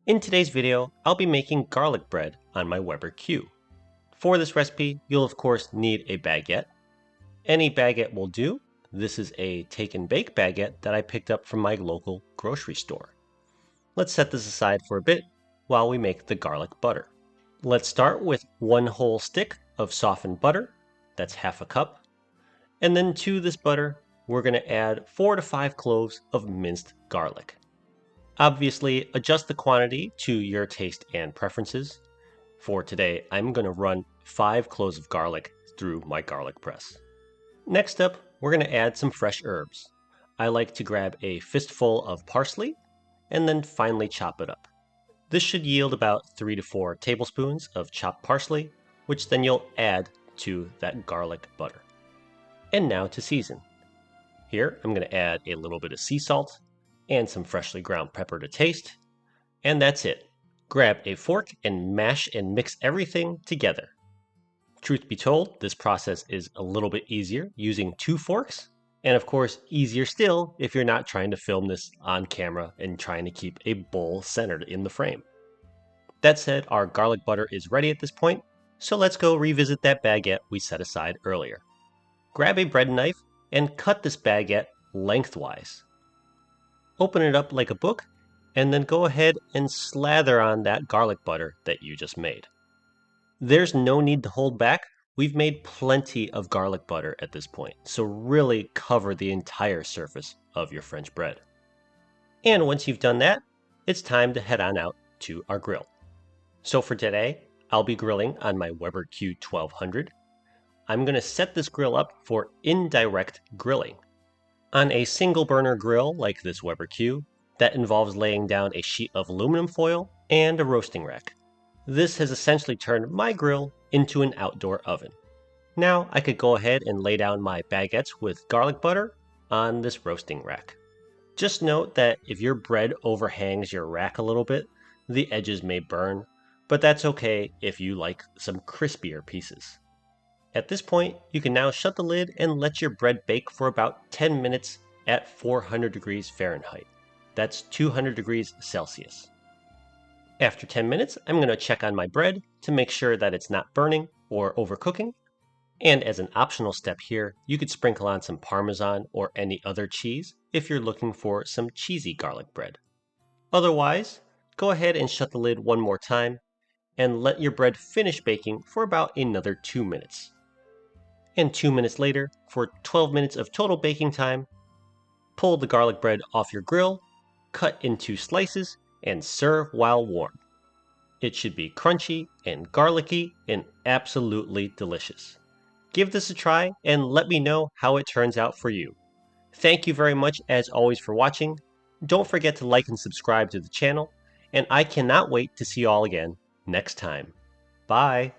In today's video, I'll be making garlic bread on my Weber Q. For this recipe, you'll of course need a baguette. Any baguette will do. This is a take and bake baguette that I picked up from my local grocery store. Let's set this aside for a bit while we make the garlic butter. Let's start with one whole stick of softened butter, that's half a cup. And then to this butter, we're going to add 4 to 5 cloves of minced garlic. Obviously, adjust the quantity to your taste and preferences. For today, I'm going to run 5 cloves of garlic through my garlic press. Next up, we're going to add some fresh herbs. I like to grab a fistful of parsley and then finely chop it up. This should yield about 3 to 4 tablespoons of chopped parsley, which then you'll add to that garlic butter. And now to season. Here, I'm going to add a little bit of sea salt and some freshly ground pepper to taste. And that's it. Grab a fork and mash and mix everything together. Truth be told, this process is a little bit easier using 2 forks, and of course easier still if you're not trying to film this on camera and trying to keep a bowl centered in the frame. That said, our garlic butter is ready at this point, so let's go revisit that baguette we set aside earlier. Grab a bread knife and cut this baguette lengthwise. Open it up like a book, and then go ahead and slather on that garlic butter that you just made. There's no need to hold back. We've made plenty of garlic butter at this point, so really cover the entire surface of your French bread. And once you've done that, it's time to head on out to our grill. So for today, I'll be grilling on my Weber Q1200. I'm going to set this grill up for indirect grilling. On a single burner grill like this Weber Q, that involves laying down a sheet of aluminum foil and a roasting rack. This has essentially turned my grill into an outdoor oven. Now I could go ahead and lay down my baguettes with garlic butter on this roasting rack. Just note that if your bread overhangs your rack a little bit, the edges may burn, but that's okay if you like some crispier pieces. At this point, you can now shut the lid and let your bread bake for about 10 minutes at 400 degrees Fahrenheit. That's 200 degrees Celsius. After 10 minutes, I'm going to check on my bread to make sure that it's not burning or overcooking. And as an optional step here, you could sprinkle on some Parmesan or any other cheese if you're looking for some cheesy garlic bread. Otherwise, go ahead and shut the lid one more time and let your bread finish baking for about another 2 minutes. And 2 minutes later, for 12 minutes of total baking time, pull the garlic bread off your grill, cut into slices, and serve while warm. It should be crunchy and garlicky and absolutely delicious. Give this a try and let me know how it turns out for you. Thank you very much as always for watching. Don't forget to like and subscribe to the channel, and I cannot wait to see you all again next time. Bye!